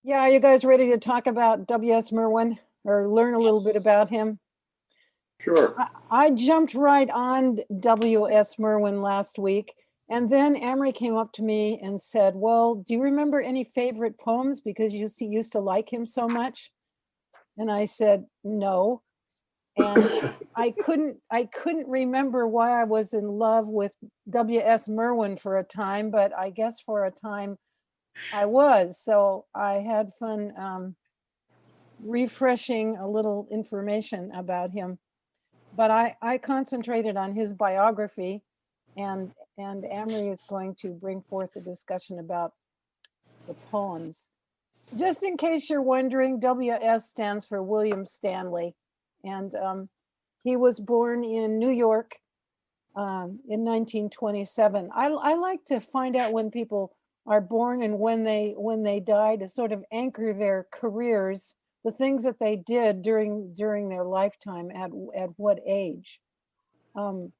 Yeah, are you guys ready to talk about W.S. Merwin or learn a little bit about him? Sure. I jumped right on W.S. Merwin last week, and then Amory came up to me and said, "Well, do you remember any favorite poems because used to like him so much?" And I said, "No." And I couldn't remember why I was in love with W.S. Merwin for a time, but I guess for a time I was. So I had fun refreshing a little information about him. But I concentrated on his biography, and Amory is going to bring forth a discussion about the poems. Just in case you're wondering, WS stands for William Stanley, and he was born in New York in 1927. I like to find out when people are born and when they die to sort of anchor their careers, the things that they did during their lifetime at what age. Um,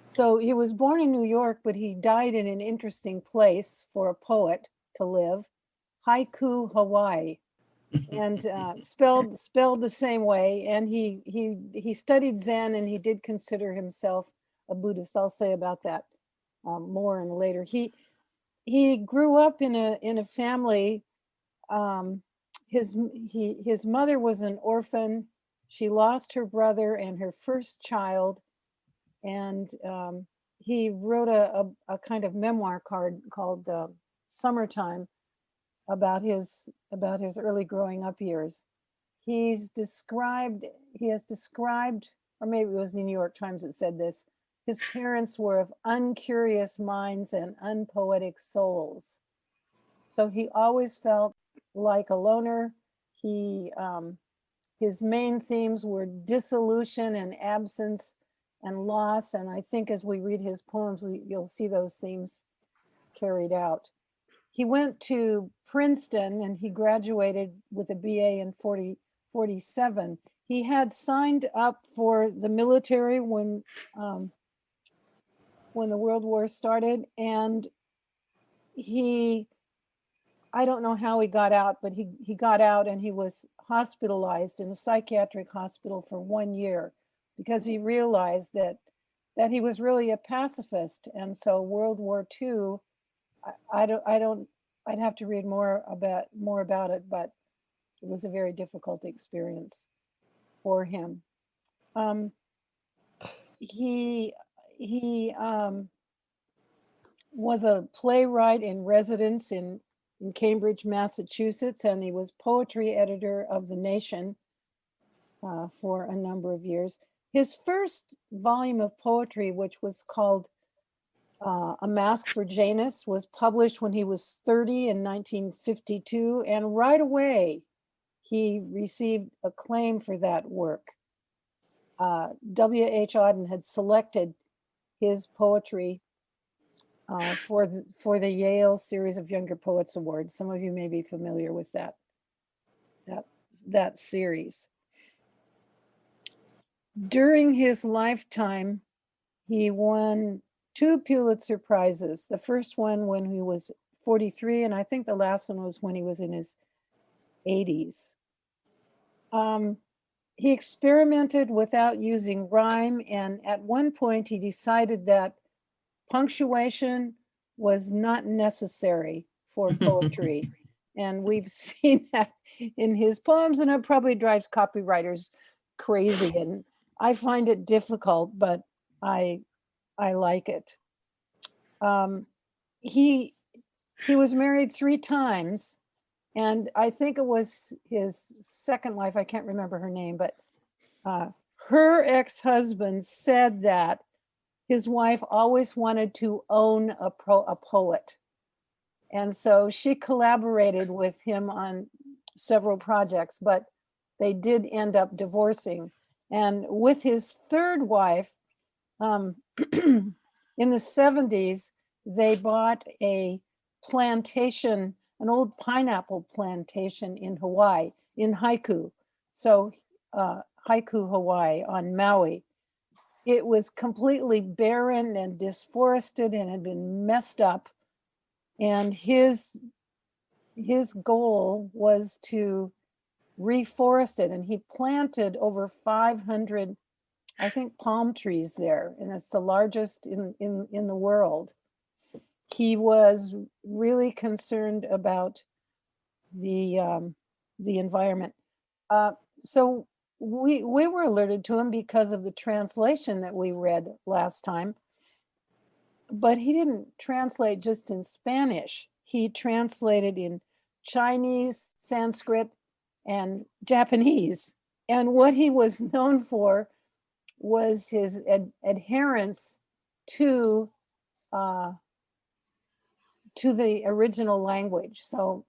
so he was born in New York, but he died in an interesting place for a poet to live, Haiku, Hawaii, and spelled the same way. And he studied Zen, and he did consider himself a Buddhist. I'll say about that more in later. He grew up in a family. Um, his mother was an orphan. She lost her brother and her first child, and he wrote a kind of memoir card called Summertime about his early growing up years. He has described, or maybe it was the New York Times that said this, his parents were of uncurious minds and unpoetic souls. So he always felt like a loner. He his main themes were dissolution and absence and loss. And I think as we read his poems, you'll see those themes carried out. He went to Princeton and he graduated with a BA in 47. He had signed up for the military when the World War started, and I don't know how he got out, but he got out and he was hospitalized in a psychiatric hospital for 1 year because he realized that he was really a pacifist. And so World War II, I'd have to read more about it, but it was a very difficult experience for him. He was a playwright in residence in Cambridge, Massachusetts, and he was poetry editor of The Nation for a number of years. His first volume of poetry, which was called A Mask for Janus, was published when he was 30 in 1952, and right away he received acclaim for that work. W.H. Auden had selected his poetry for the Yale Series of Younger Poets Awards. Some of you may be familiar with that series. During his lifetime, he won 2 Pulitzer Prizes. The first one when he was 43, and I think the last one was when he was in his 80s. He experimented without using rhyme, and at one point he decided that punctuation was not necessary for poetry. And we've seen that in his poems, and it probably drives copywriters crazy. And I find it difficult, but I like it. He was married 3 times, and I think it was his second wife, I can't remember her name, but her ex-husband said that his wife always wanted to own a poet. And so she collaborated with him on several projects, but they did end up divorcing. And with his third wife, in the 70s, they bought a plantation, an old pineapple plantation in Hawaii, in Haiku. So Haiku, Hawaii, on Maui. It was completely barren and disforested and had been messed up. And his his goal was to reforest it, and he planted over 500, I think, palm trees there, and it's the largest in the world. He was really concerned about the environment. So we were alerted to him because of the translation that we read last time. But he didn't translate just in Spanish. He translated in Chinese, Sanskrit, and Japanese. And what he was known for was his adherence to the original language. So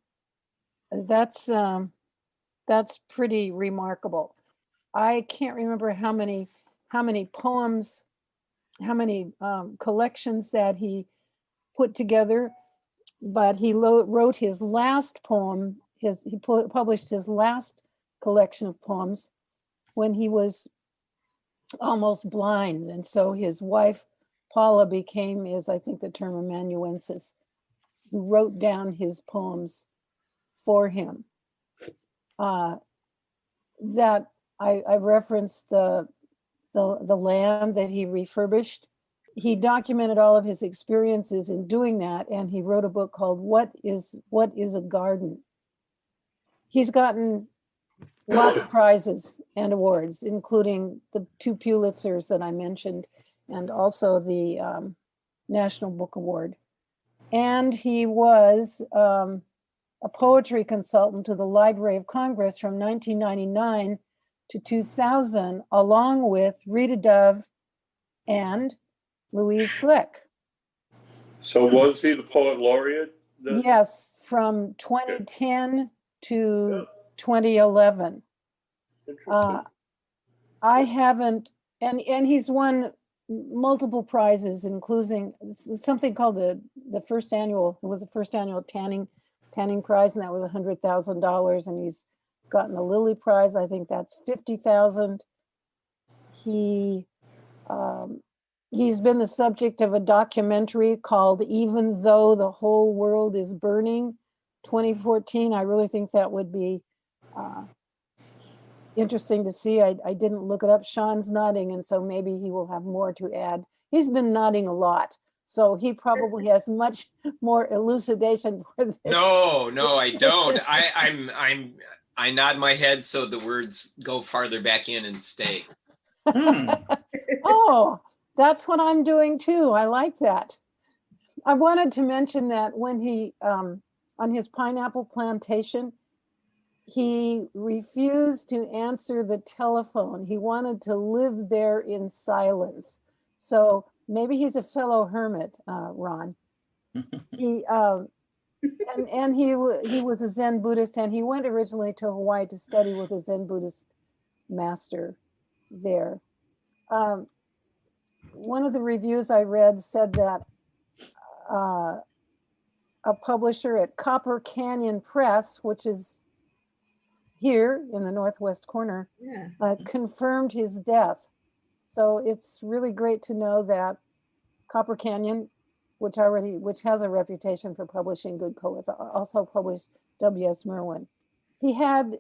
that's pretty remarkable. I can't remember how many poems, how many collections that he put together, but he wrote his last poem. He published his last collection of poems when he was almost blind, and so his wife Paula became, is I think the term, amanuensis, who wrote down his poems for him. That I referenced the land that he refurbished. He documented all of his experiences in doing that, and he wrote a book called What is a Garden? He's gotten lots of prizes and awards, including the 2 Pulitzers that I mentioned, and also the National Book Award. And he was a poetry consultant to the Library of Congress from 1999 to 2000, along with Rita Dove and Louise Flick. So was he the poet laureate then? Yes, from 2010 to 2011. I haven't, and he's won multiple prizes, including something called the first annual, it was the first annual tanning prize, and that was $100,000, and he's gotten the Lilly Prize. I think that's $50,000. He's been the subject of a documentary called Even Though the Whole World is Burning, 2014. I really think that would be interesting to see. I didn't look it up. Sean's nodding, and so maybe he will have more to add. He's been nodding a lot, so he probably has much more elucidation for this. No, I don't. I nod my head so the words go farther back in and stay. Oh, that's what I'm doing too. I like that. I wanted to mention that when he, on his pineapple plantation, he refused to answer the telephone. He wanted to live there in silence. So maybe he's a fellow hermit, Ron. He was a Zen Buddhist, and he went originally to Hawaii to study with a Zen Buddhist master there. One of the reviews I read said that a publisher at Copper Canyon Press, which is here in the northwest corner, confirmed his death. So it's really great to know that Copper Canyon, which has a reputation for publishing good poets, also published W.S. Merwin. He had,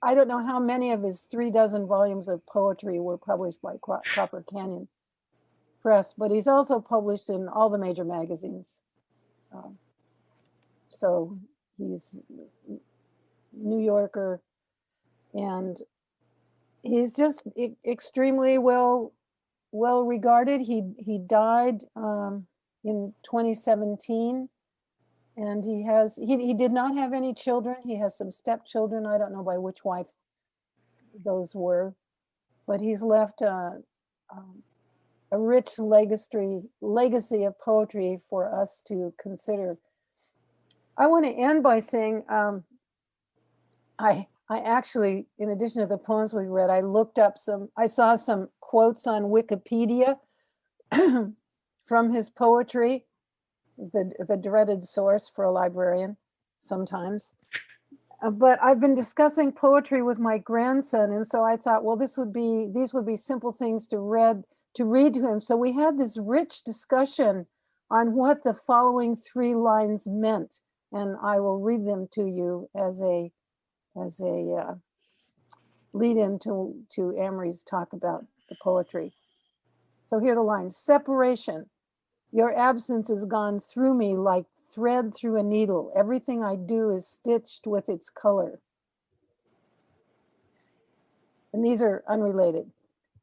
I don't know how many of his 36 volumes of poetry were published by Copper Canyon Press, but he's also published in all the major magazines. So he's New Yorker, and he's just extremely well regarded. He died in 2017, and he did not have any children. He has some stepchildren. I don't know by which wife those were, but he's left a rich legacy of poetry for us to consider. I want to end by saying I actually, in addition to the poems we read, I saw some quotes on Wikipedia from his poetry, the dreaded source for a librarian sometimes. But I've been discussing poetry with my grandson, and so I thought, well, these would be simple things to read to him. So we had this rich discussion on what the following 3 lines meant. and I will read them to you as a lead into Amory's talk about the poetry. So here are the lines. Separation. Your absence has gone through me like thread through a needle. Everything I do is stitched with its color. And these are unrelated.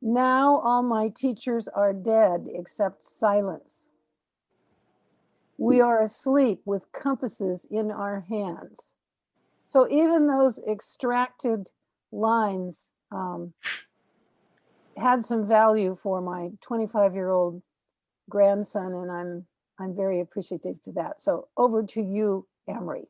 Now all my teachers are dead except silence. We are asleep with compasses in our hands. So even those extracted lines had some value for my 25-year-old grandson, and I'm very appreciative to that. So over to you, Amory.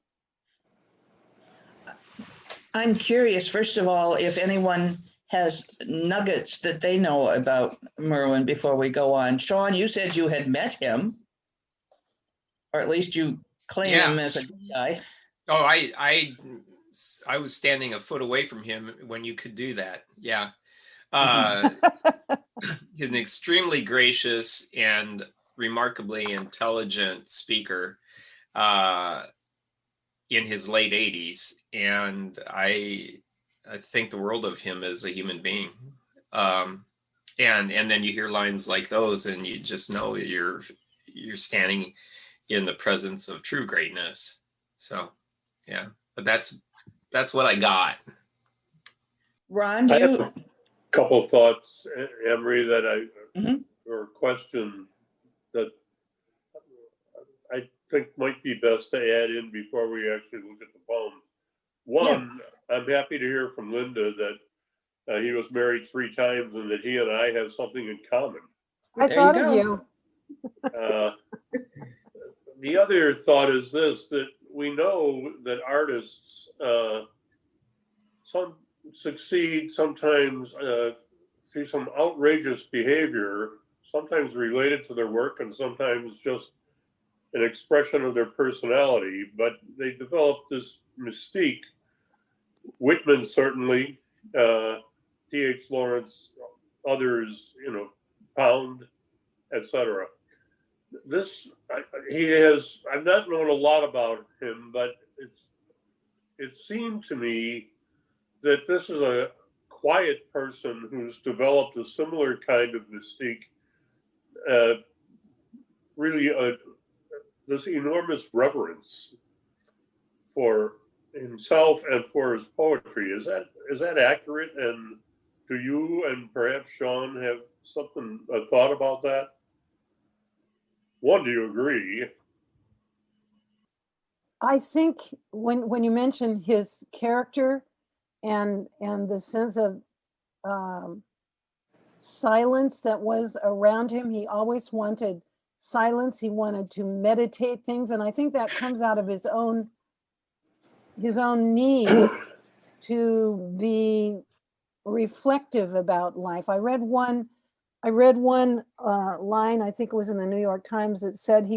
I'm curious, first of all, if anyone has nuggets that they know about Merwin before we go on. Sean, you said you had met him, or at least you claim him as a good guy. Oh, I was standing a foot away from him when you could do that. Yeah. He's an extremely gracious and remarkably intelligent speaker in his late 80s. And I think the world of him as a human being. And then you hear lines like those and you just know you're standing in the presence of true greatness. So, yeah, but that's what I got. Ron, do I have you? a couple of thoughts, Emery, that or question that I think might be best to add in before we actually look at the poem. One, I'm happy to hear from Linda that he was married 3 times and that he and I have something in common. I There thought you of go. you. The other thought is this, that we know that artists some succeed sometimes through some outrageous behavior, sometimes related to their work and sometimes just an expression of their personality, but they develop this mystique. Whitman certainly, T.H. Lawrence, others, Pound, etc. I've not known a lot about him, but it seemed to me that this is a quiet person who's developed a similar kind of mystique, really this enormous reverence for himself and for his poetry. Is that accurate? And do you and perhaps Sean have a thought about that? One, do you agree? I think when you mention his character and the sense of silence that was around him, he always wanted silence. He wanted to meditate things, and I think that comes out of his own need to be reflective about life. I read one line, I think it was in the New York Times, that said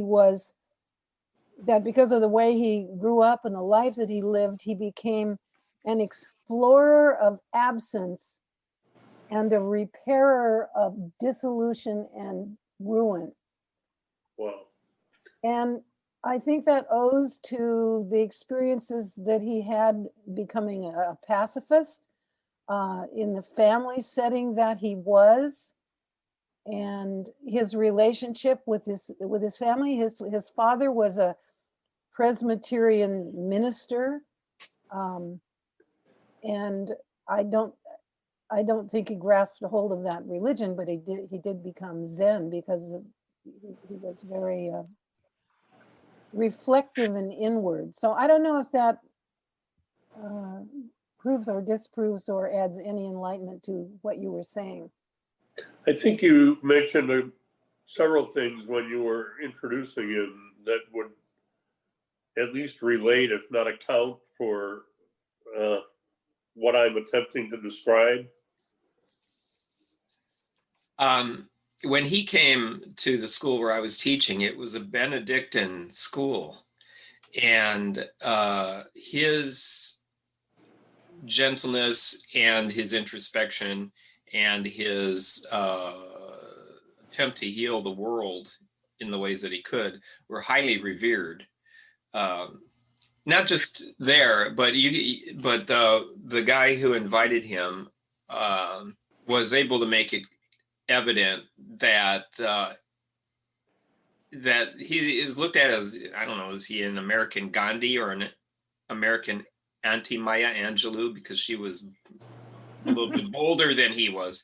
that because of the way he grew up and the life that he lived, he became an explorer of absence and a repairer of dissolution and ruin. Wow. And I think that owes to the experiences that he had becoming a pacifist in the family setting that he was, and his relationship with his family. His father was a Presbyterian minister, and I don't think he grasped a hold of that religion, but he did become Zen because he was very reflective and inward. So I don't know if that proves or disproves or adds any enlightenment to what you were saying. I think you mentioned several things when you were introducing him that would at least relate, if not account for what I'm attempting to describe. When he came to the school where I was teaching, it was a Benedictine school, and his gentleness and his introspection and his attempt to heal the world in the ways that he could were highly revered. not just there, but the guy who invited him was able to make it evident that that he is looked at as, I don't know, is he an American Gandhi or an American anti-Maya Angelou, because she was a little bit bolder than he was.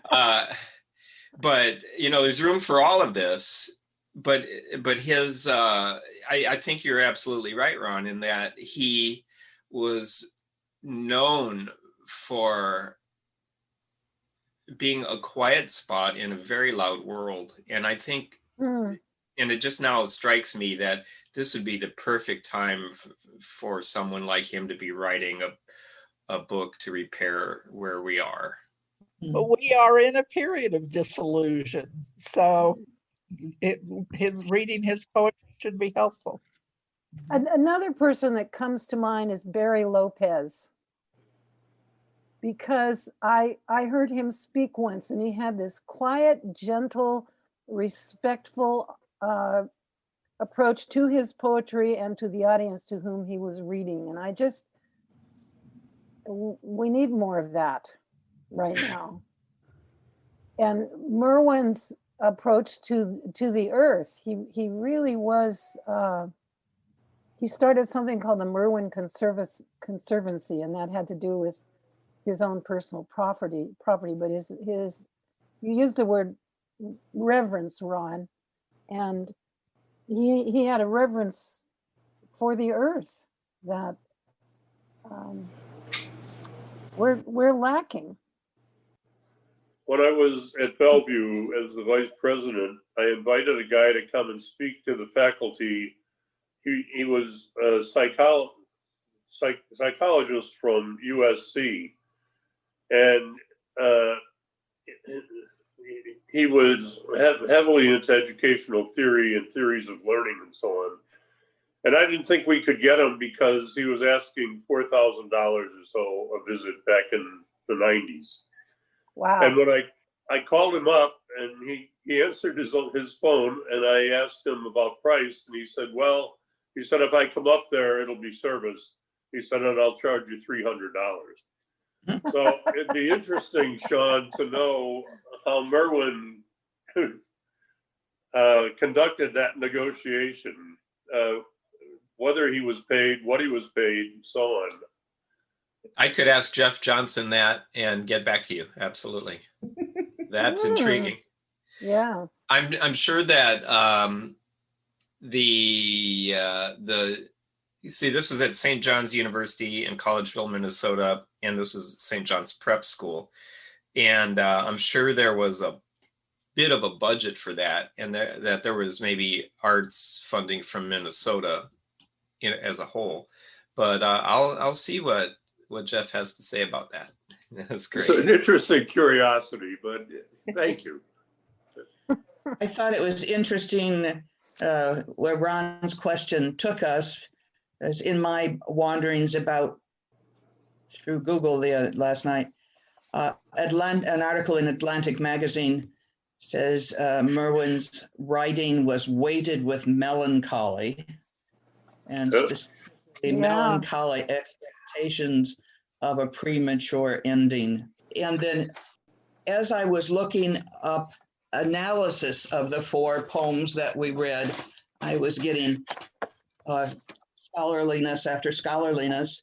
But there's room for all of this. But his, I think you're absolutely right, Ron, in that he was known for being a quiet spot in a very loud world. And I think, and it just now strikes me that this would be the perfect time for someone like him to be writing a book to repair where we are. But we are in a period of disillusion. So reading his poetry should be helpful. Another person that comes to mind is Barry Lopez, because I heard him speak once, and he had this quiet, gentle, respectful approach to his poetry and to the audience to whom he was reading. And we need more of that right now. And Merwin's approach to the earth, he really was, he started something called the Merwin Conservancy, and that had to do with his own personal property, but his you used the word reverence, Ron, and he had a reverence for the earth that we're lacking. When I was at Bellevue as the vice president, I invited a guy to come and speak to the faculty. He was a psychologist from USC, and he was heavily into educational theory and theories of learning and so on. And I didn't think we could get him because he was asking $4,000 or so a visit back in the 90s. Wow. And when I called him up, and he answered his phone, and I asked him about price, and he said, if I come up there, it'll be service. He said, and I'll charge you $300. So it'd be interesting, Sean, to know how Merwin conducted that negotiation, whether he was paid, what he was paid, and so on. I could ask Jeff Johnson that and get back to you. Absolutely. That's intriguing. Yeah. I'm sure that you see, this was at St. John's University in Collegeville, Minnesota, and this was St. John's Prep School. And I'm sure there was a bit of a budget for that, and that there was maybe arts funding from Minnesota as a whole. But I'll see what Jeff has to say about that. That's great. It's an interesting curiosity, but thank you. I thought it was interesting where Ron's question took us, as in my wanderings through Google last night. An article in Atlantic Magazine says Merwin's writing was weighted with melancholy, and specifically melancholy expectations of a premature ending. And then as I was looking up analysis of the 4 poems that we read, I was getting scholarliness after scholarliness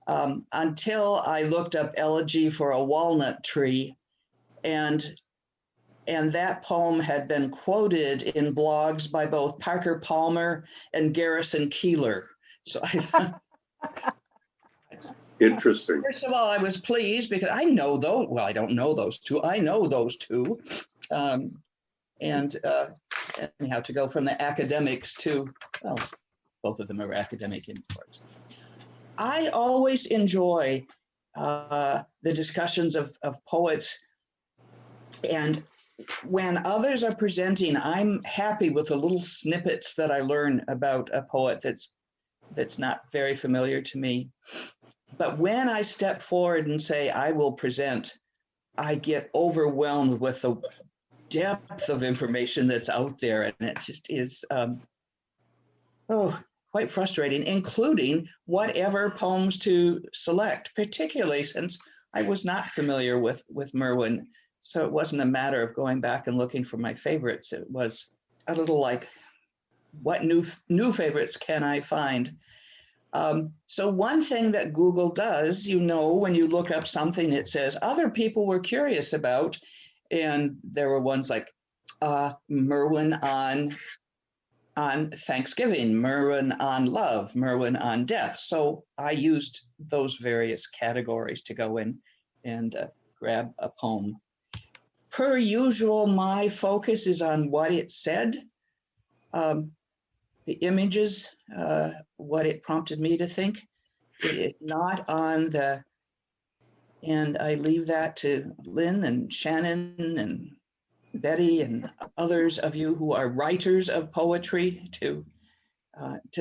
until I looked up Elegy for a Walnut Tree, and that poem had been quoted in blogs by both Parker Palmer and Garrison Keillor. So I thought, interesting. First of all, I was pleased because I know those. Well, I don't know those two. I know those two. Anyhow, to go from the academics to, well, both of them are academic imports. I always enjoy the discussions of poets, and when others are presenting, I'm happy with the little snippets that I learn about a poet that's not very familiar to me. But when I step forward and say, I will present, I get overwhelmed with the depth of information that's out there. And it just is, quite frustrating, including whatever poems to select, particularly since I was not familiar with Merwin. So it wasn't a matter of going back and looking for my favorites. It was a little like, what new favorites can I find? So one thing that Google does, when you look up something, it says other people were curious about, and there were ones like Merwin on Thanksgiving, Merwin on love, Merwin on death. So I used those various categories to go in and grab a poem. Per usual, my focus is on what it said. The images, what it prompted me to think. It is not on and I leave that to Lynn and Shannon and Betty and others of you who are writers of poetry to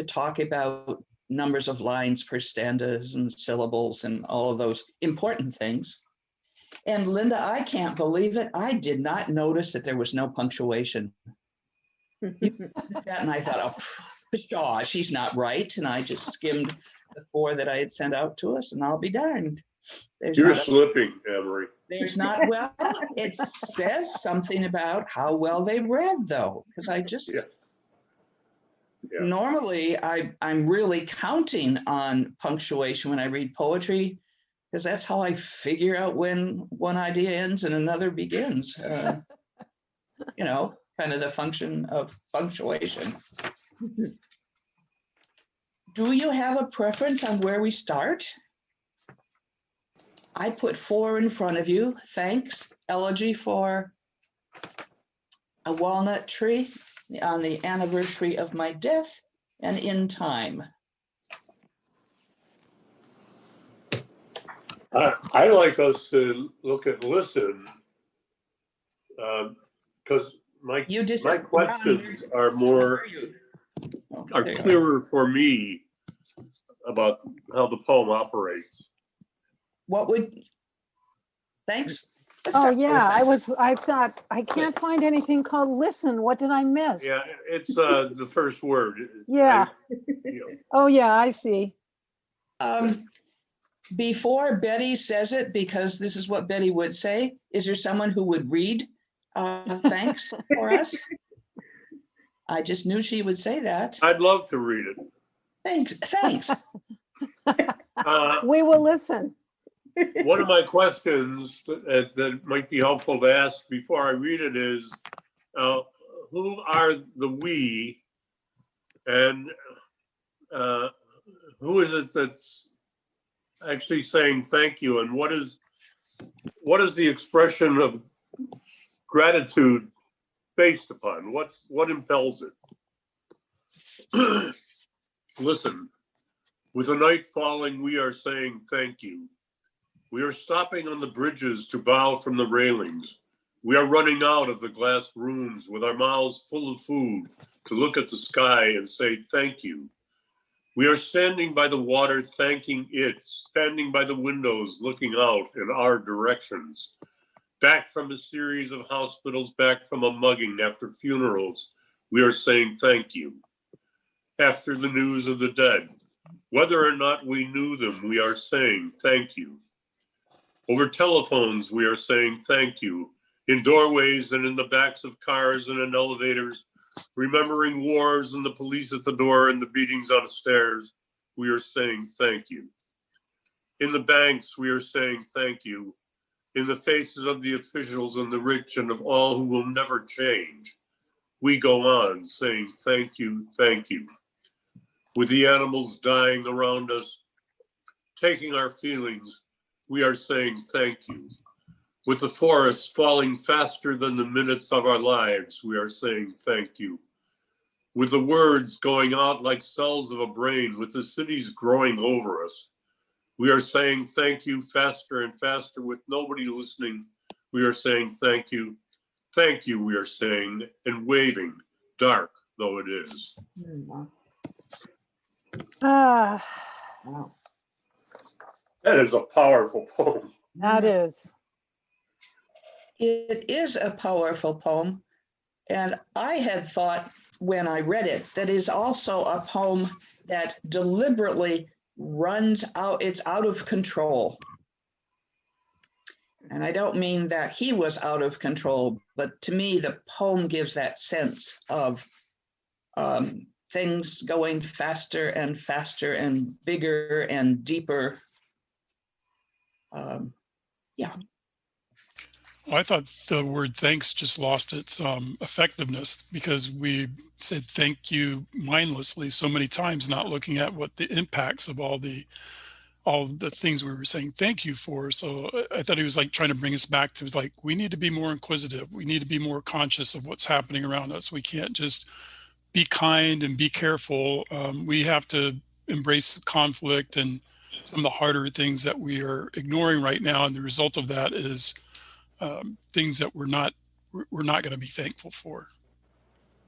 talk about numbers of lines per stanzas and syllables and all of those important things. And Linda, I can't believe it. I did not notice that there was no punctuation. You did that, and I thought, oh, pshaw, she's not right. And I just skimmed the 4 that I had sent out to us, and I'll be darned. You're slipping, Amory. There's not, well, it says something about how well they read, though, because I just, normally I'm really counting on punctuation when I read poetry, because that's how I figure out when one idea ends and another begins. Kind of the function of punctuation. Do you have a preference on where we start? I put 4 in front of you. Thanks. Elegy for a walnut tree on the anniversary of my death and in time. I like us to look at listen, because my questions are clearer for me about how the poem operates. Thanks. Oh yeah, I thought I can't find anything called listen. What did I miss? Yeah, it's the first word. Yeah. Oh yeah, I see. Before Betty says it, because this is what Betty would say, is there someone who would read thanks for us? I just knew she would say that. I'd love to read it. Thanks. We will listen. One of my questions that might be helpful to ask before I read it is, who are the we, and who is it that's actually saying thank you, and what is the expression of gratitude based upon? What impels it? Listen, with the night falling, we are saying thank you. We are stopping on the bridges to bow from the railings. We are running out of the glass rooms with our mouths full of food to look at the sky and say thank you. We are standing by the water thanking it, standing by the windows looking out in our directions. Back from a series of hospitals, back from a mugging after funerals, we are saying thank you. After the news of the dead, whether or not we knew them, we are saying thank you. Over telephones, we are saying thank you. In doorways and in the backs of cars and in elevators, remembering wars and the police at the door and the beatings on the stairs, we are saying thank you. In the banks, we are saying thank you. In the faces of the officials and the rich and of all who will never change, we go on saying thank you, thank you. With the animals dying around us, taking our feelings, we are saying thank you. With the forests falling faster than the minutes of our lives, we are saying thank you. With the words going out like cells of a brain, with the cities growing over us, we are saying thank you faster and faster with nobody listening. We are saying thank you, we are saying, and waving, dark though it is. Wow. That is a powerful poem. That is. It is a powerful poem. And I had thought when I read it, that is also a poem that deliberately runs out, it's out of control. And I don't mean that he was out of control, but to me, the poem gives that sense of things going faster and faster and bigger and deeper. Yeah. Well, I thought the word thanks just lost its effectiveness because we said thank you mindlessly so many times, not looking at what the impacts of all the things we were saying thank you for. So I thought he was like trying to bring us back to like, we need to be more inquisitive. We need to be more conscious of what's happening around us. We can't just be kind and be careful. We have to embrace conflict and some of the harder things that we are ignoring right now. And the result of that is things that we're not going to be thankful for.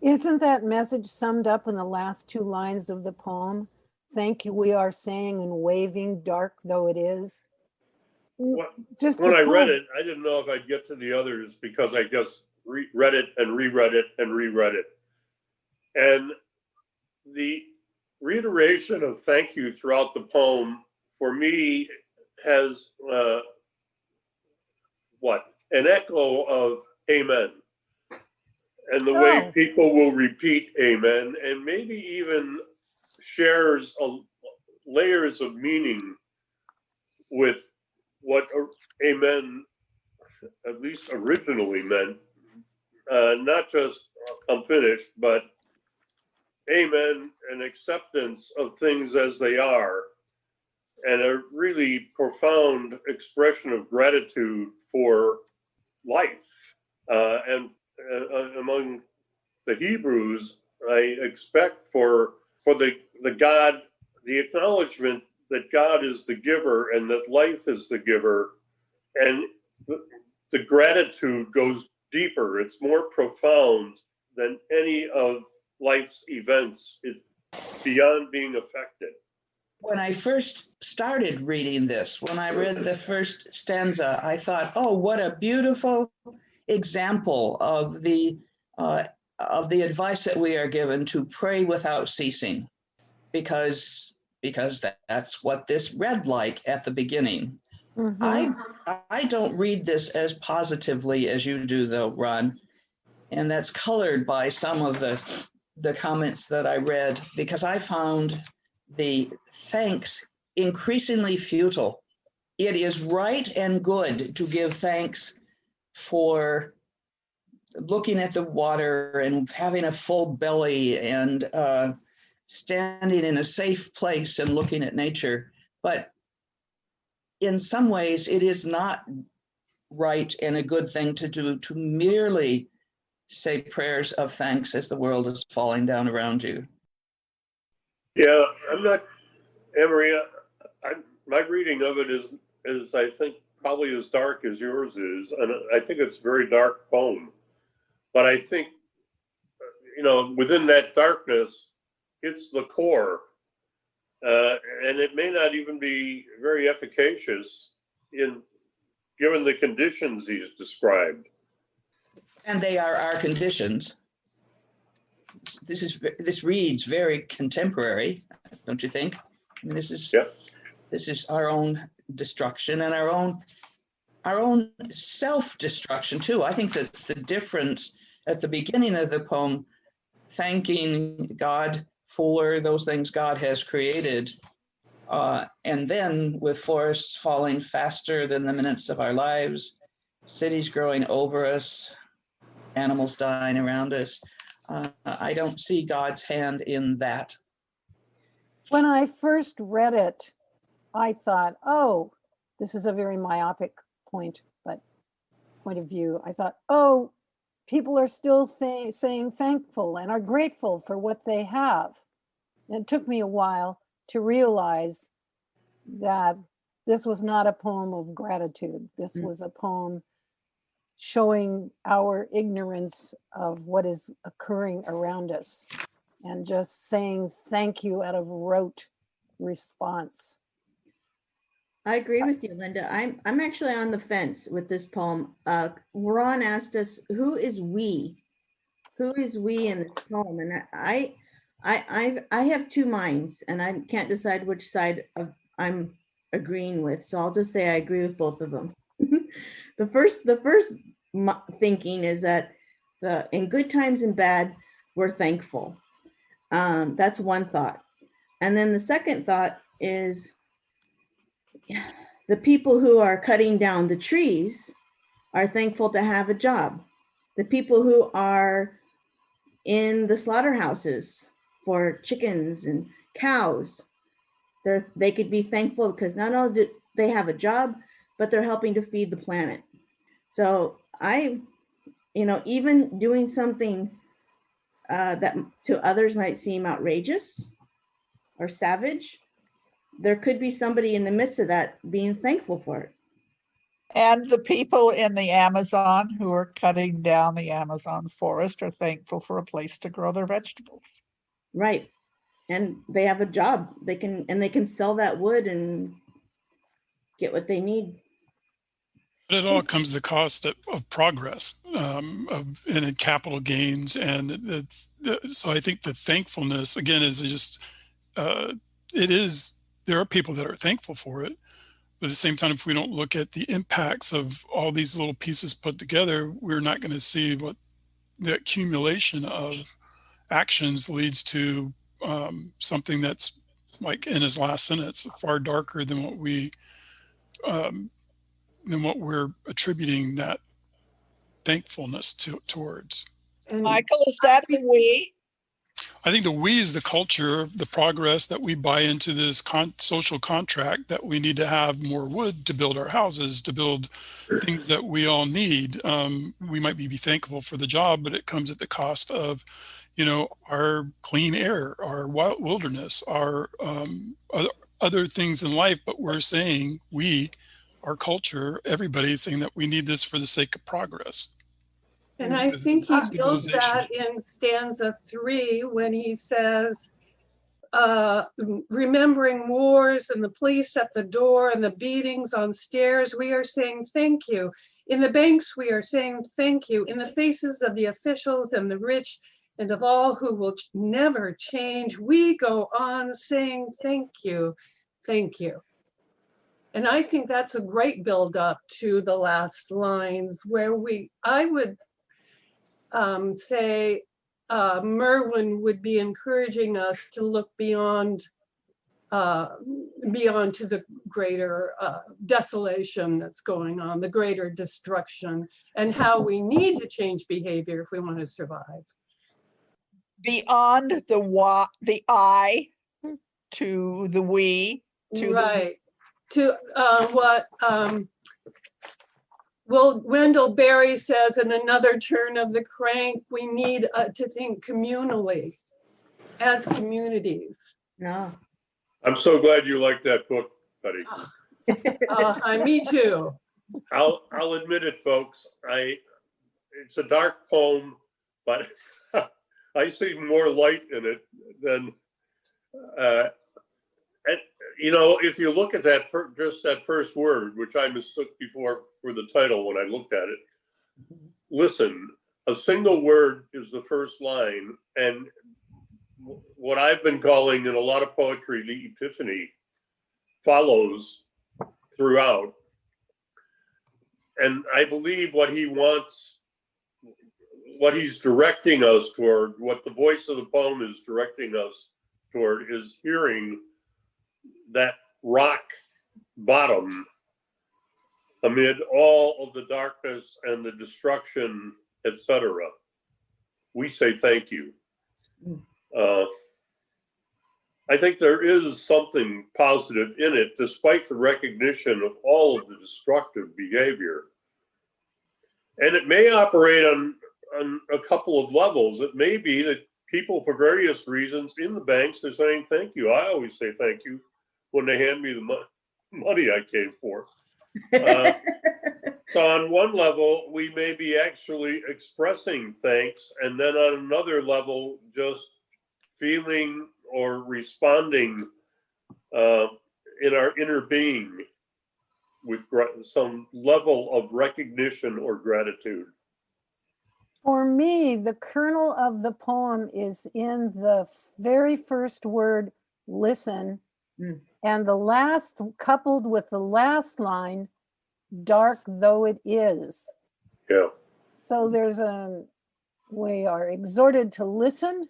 Isn't that message summed up in the last two lines of the poem? Thank you, we are saying and waving, dark though it is. Just when I read it, I didn't know if I'd get to the others because I just read it and reread it and reread it. And the reiteration of thank you throughout the poem, for me, has an echo of amen. And the way people will repeat amen, and maybe even shares layers of meaning with what amen at least originally meant, not just unfinished, but amen, an acceptance of things as they are, and a really profound expression of gratitude for life. And among the Hebrews, I expect for the God, the acknowledgement that God is the giver and that life is the giver, and the gratitude goes deeper. It's more profound than any of life's events. It's beyond being affected. When I first started reading this, when I read the first stanza, I thought, oh, what a beautiful example of the advice that we are given to pray without ceasing, because that's what this read like at the beginning. Mhm. I don't read this as positively as you do, though, Ron, and that's colored by some of the comments that I read, because I found the thanks increasingly futile. It is right and good to give thanks for looking at the water and having a full belly and standing in a safe place and looking at nature. But in some ways, it is not right and a good thing to do to merely say prayers of thanks as the world is falling down around you. Yeah, I'm not, Amory, my reading of it is I think probably as dark as yours is, and I think it's a very dark poem. But I think, within that darkness, it's the core, and it may not even be very efficacious given the conditions he's described. And they are our conditions. This reads very contemporary, don't you think? I mean, this is our own destruction and our own self-destruction too. I think that's the difference at the beginning of the poem, thanking God for those things God has created, and then with forests falling faster than the minutes of our lives, cities growing over us, animals dying around us. I don't see God's hand in that. When I first read it, I thought, oh, this is a very myopic point of view. I thought, oh, people are still saying thankful and are grateful for what they have. And it took me a while to realize that this was not a poem of gratitude. This was a poem showing our ignorance of what is occurring around us and just saying thank you out of rote response. I agree with you, Linda. I'm actually on the fence with this poem. Ron asked us, who is we? who is we in this poem? And I have two minds, and I can't decide which side of I'm agreeing with. So I'll just say I agree with both of them. The first thinking is that in good times and bad, we're thankful. That's one thought. And then the second thought is the people who are cutting down the trees are thankful to have a job. The people who are in the slaughterhouses for chickens and cows, they could be thankful because not only do they have a job, but they're helping to feed the planet. So even doing something that to others might seem outrageous or savage, there could be somebody in the midst of that being thankful for it. And the people in the Amazon who are cutting down the Amazon forest are thankful for a place to grow their vegetables. Right. And they have a job. They can sell that wood and get what they need. But it all comes at the cost of progress, and capital gains. And so I think the thankfulness, again, is just, there are people that are thankful for it. But at the same time, if we don't look at the impacts of all these little pieces put together, we're not going to see what the accumulation of actions leads to, something that's, like in his last sentence, far darker than what we're attributing that thankfulness towards. And Michael, is that the we? I think the we is the culture, the progress that we buy into this social contract that we need to have more wood to build our houses, to build things that we all need. We might be thankful for the job, but it comes at the cost of, our clean air, our wilderness, our other things in life. But we're saying our culture, everybody is saying that we need this for the sake of progress. And I think he builds that in stanza 3 when he says, remembering wars and the police at the door and the beatings on stairs, we are saying thank you. In the banks, we are saying thank you. In the faces of the officials and the rich and of all who will never change, we go on saying thank you, thank you. And I think that's a great build up to the last lines where I would say Merwin would be encouraging us to look beyond to the greater desolation that's going on, the greater destruction, and how we need to change behavior if we want to survive. Beyond the I to the we, to right. To what Wendell Berry says in another turn of the crank, we need to think communally as communities. Yeah. I'm so glad you like that book, Betty. Me too. I'll admit it, folks. It's a dark poem, but I see more light in it than. If you look at that just that first word, which I mistook before for the title when I looked at it, listen, a single word is the first line, and what I've been calling in a lot of poetry the epiphany follows throughout. And I believe what he wants, what he's directing us toward, what the voice of the poem is directing us toward, is hearing that rock bottom amid all of the darkness and the destruction, etc. We say thank you. I think there is something positive in it, despite the recognition of all of the destructive behavior. And it may operate on a couple of levels. It may be that people, for various reasons, in the banks, are saying thank you. I always say thank you when they hand me the money I came for. So on one level, we may be actually expressing thanks, and then on another level, just feeling or responding in our inner being with some level of recognition or gratitude. For me, the kernel of the poem is in the very first word, listen, and the last, coupled with the last line, dark though it is. Yeah. So we are exhorted to listen,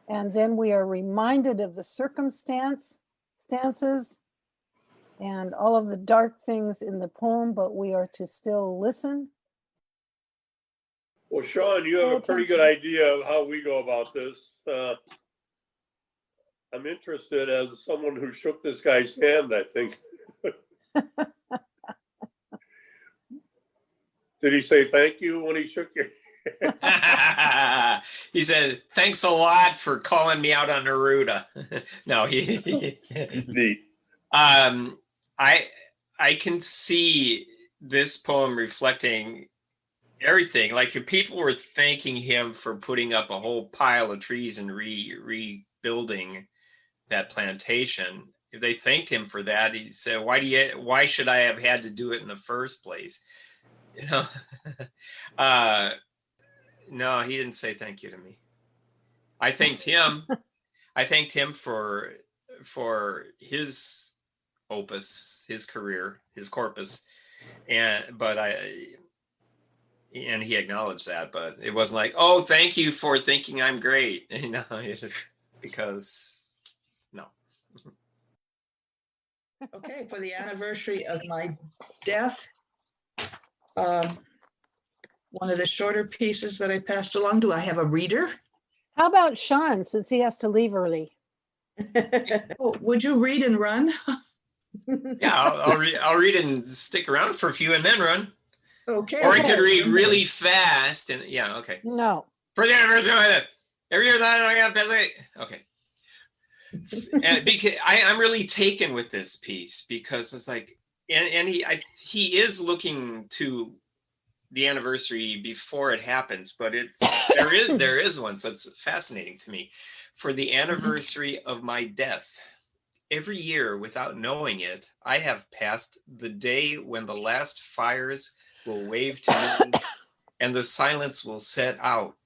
and then we are reminded of the circumstances and all of the dark things in the poem, but we are to still listen. Well, Sean, you have a pretty good idea of how we go about this. I'm interested as someone who shook this guy's hand, I think. Did he say thank you when he shook your hand? He said, thanks a lot for calling me out on Neruda. No, Neat. I can see this poem reflecting everything. Like if people were thanking him for putting up a whole pile of trees and rebuilding that plantation, if they thanked him for that, he said, why should I have had to do it in the first place? You know, no, he didn't say thank you to me. I thanked him. I thanked him for his opus, his career, his corpus, and he acknowledged that, but it wasn't like, oh, thank you for thinking I'm great. You know, it's just because no. Okay, for the anniversary of my death, one of the shorter pieces that I passed along. Do I have a reader? How about Sean, since he has to leave early? Oh, would you read and run? Yeah, I'll read and stick around for a few and then run. Okay. Or I could read really fast and yeah, okay. No. For the anniversary of my death. Every year that I got busy. Okay. And because I'm really taken with this piece because it's like, and he is looking to the anniversary before it happens, but there is one, so it's fascinating to me. For the anniversary of my death, every year without knowing it, I have passed the day when the last fires will wave to me and the silence will set out,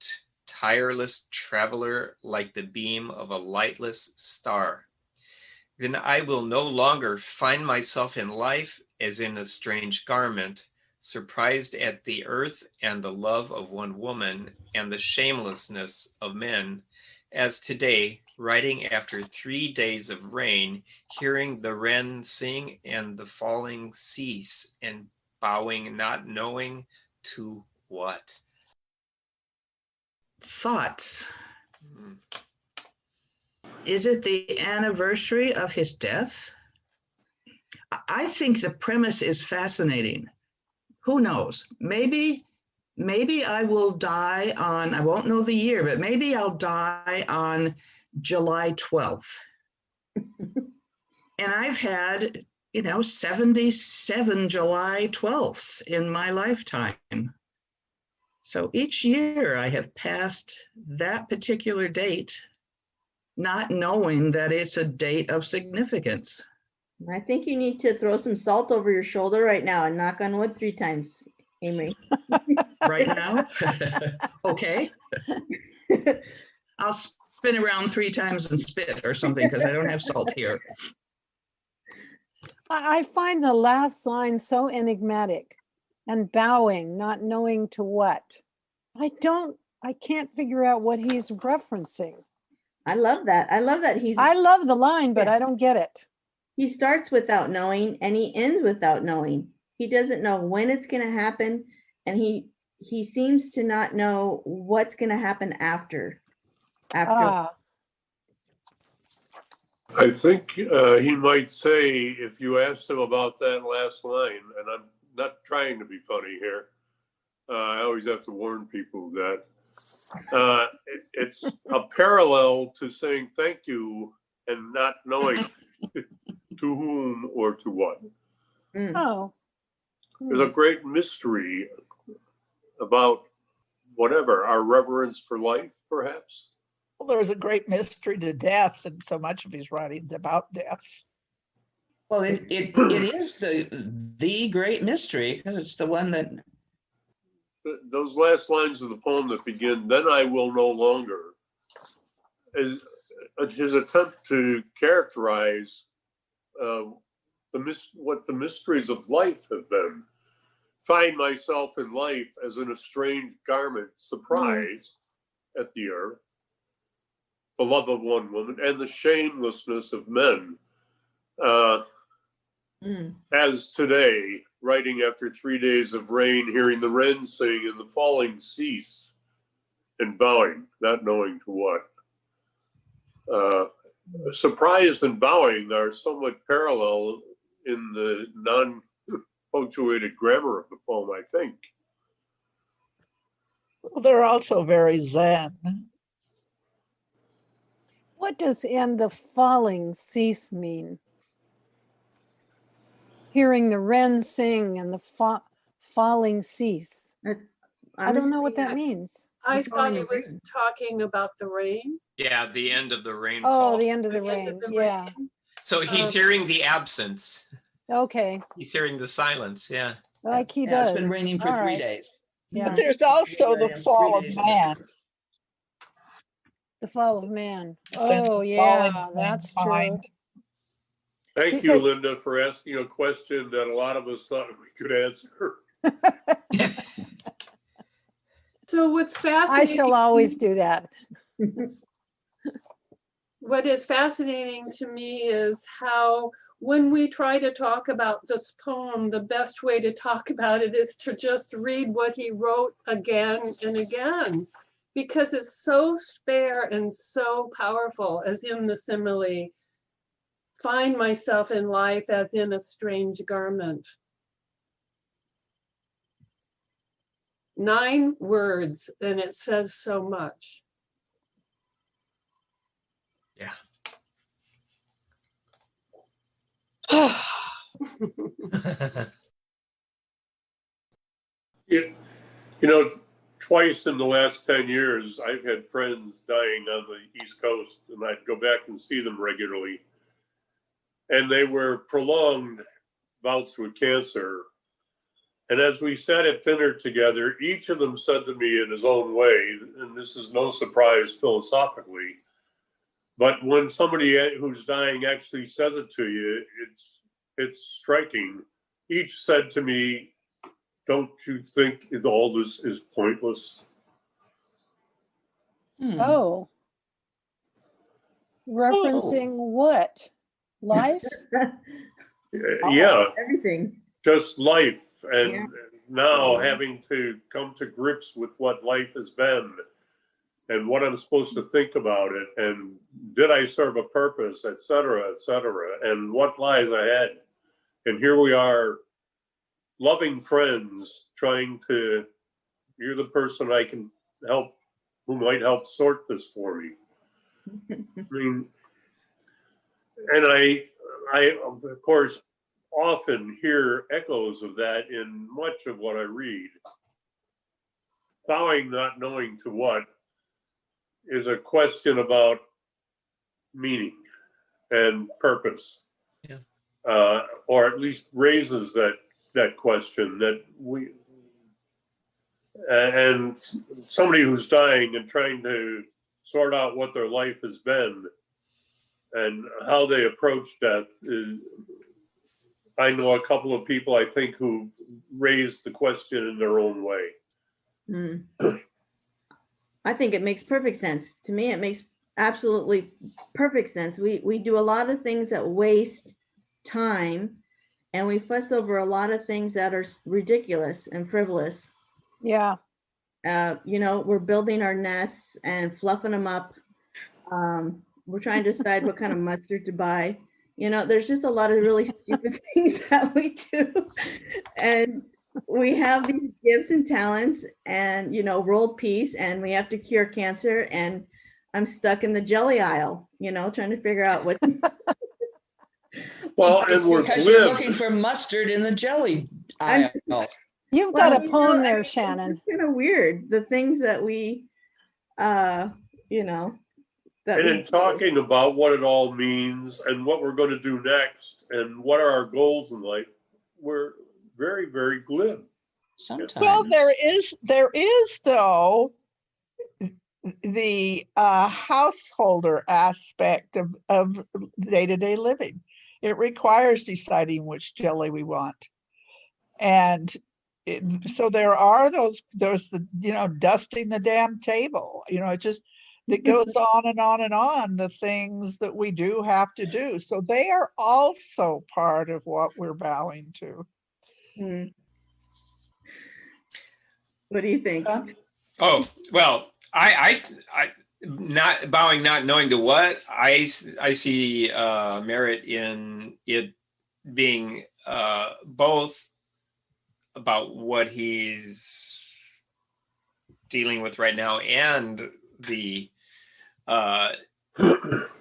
tireless traveler like the beam of a lightless star. Then I will no longer find myself in life as in a strange garment, surprised at the earth and the love of one woman and the shamelessness of men, as today, riding after 3 days of rain, hearing the wren sing and the falling cease, and bowing, not knowing to what. Thoughts. Is it the anniversary of his death? I think the premise is fascinating. Who knows? Maybe I will die on, I won't know the year, but maybe I'll die on July 12th. And I've had, 77 July 12ths in my lifetime. So each year I have passed that particular date, not knowing that it's a date of significance. I think you need to throw some salt over your shoulder right now and knock on wood 3 times, Amory. Right now? Okay. I'll spin around 3 times and spit or something because I don't have salt here. I find the last line so enigmatic, and bowing, not knowing to what. I can't figure out what he's referencing. I love that. I love the line, but I don't get it. He starts without knowing and he ends without knowing. He doesn't know when it's going to happen, and he seems to not know what's going to happen after. I think he might say, if you asked him about that last line, and I'm not trying to be funny here, I always have to warn people that it's a parallel to saying thank you and not knowing to whom or to what. Oh. There's a great mystery about whatever, our reverence for life, perhaps. Well, there's a great mystery to death, and so much of his writings about death. Well, it is the great mystery because it's the one that those last lines of the poem that begin, "Then I will no longer," is his attempt to characterize what the mysteries of life have been. Find myself in life as in a strange garment, surprised at the earth, the love of one woman, and the shamelessness of men. As today, writing after 3 days of rain, hearing the wren sing and the falling cease, and bowing, not knowing to what. Surprised and bowing are somewhat parallel in the non-punctuated grammar of the poem, I think. Well, they're also very Zen. What does "and the falling cease" mean? Hearing the wren sing and the falling cease. I don't know what that means. I thought he was talking about the rain. Yeah, the end of the rainfall. Oh, the end of the The end rain. of the Yeah. rain. So he's hearing the absence. Okay. He's hearing the silence. Yeah. Like he Yeah, does. it's been raining for All 3 right. days. Yeah. But there's also the Yeah, fall 3 of days. man. The fall of man. That's Oh, the yeah, falling that's true. mankind. Thank you, Because- Linda, for asking a question that a lot of us thought we could answer. So what's I fascinating, shall always do that. what is fascinating to me is how when we try to talk about this poem, the best way to talk about it is to just read what he wrote again and again, because it's so spare and so powerful, as in the simile, find myself in life as in a strange garment. 9 words, and it says so much. Yeah. You know, twice in the last 10 years, I've had friends dying on the East Coast, and I'd go back and see them regularly. And they were prolonged bouts with cancer. And as we sat at dinner together, each of them said to me in his own way, and this is no surprise philosophically, but when somebody who's dying actually says it to you, it's striking. Each said to me, "Don't you think all this is pointless?" Oh. Referencing what? Life? Yeah, Everything. just life. And Yeah. now having to come to grips with what life has been and what I'm supposed to think about it, and did I serve a purpose, et cetera, and what lies ahead. And here we are, loving friends, trying to, you're the person I can help, who might help sort this for me. I mean, and I of course often hear echoes of that in much of what I read. Bowing, not knowing to what, is a question about meaning and purpose. Yeah. Or at least raises that question that we, and somebody who's dying and trying to sort out what their life has been and how they approach death is, I know a couple of people I think who raise the question in their own way. I think it makes perfect sense. To me, it makes absolutely perfect sense. We do a lot of things that waste time, and we fuss over a lot of things that are ridiculous and frivolous. Yeah. We're building our nests and fluffing them up. We're trying to decide what kind of mustard to buy. There's just a lot of really stupid things that we do. And we have these gifts and talents and, world peace, and we have to cure cancer. And I'm stuck in the jelly aisle, trying to figure out what. Well, and we're Because you're glib. looking for mustard in the jelly aisle. You've got Well, a poem I there, mean, Shannon. It's kind of weird. The things that we, that And in talking about what it all means and what we're going to do next and what are our goals in life, we're very, very glib. sometimes. Well, there is though the householder aspect of day-to-day living. It requires deciding which jelly we want. And so there are there's the, dusting the damn table, it goes on and on and on, the things that we do have to do. So they are also part of what we're bowing to. What do you think? Oh, well, I not bowing, not knowing to what, I see merit in it being both about what he's dealing with right now and the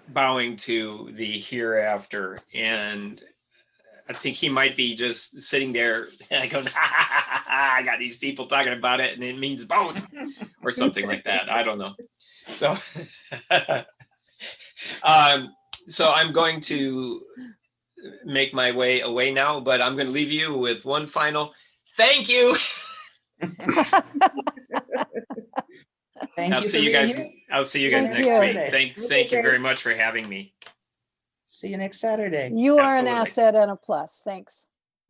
bowing to the hereafter. And I think he might be just sitting there going, I got these people talking about it and it means both, or something like that. I don't know. So, so I'm going to make my way away now, but I'm going to leave you with one final thank you. I'll see you guys next week. Thank you very much for having me. See you next Saturday. You are Absolutely. an asset and a plus. Thanks.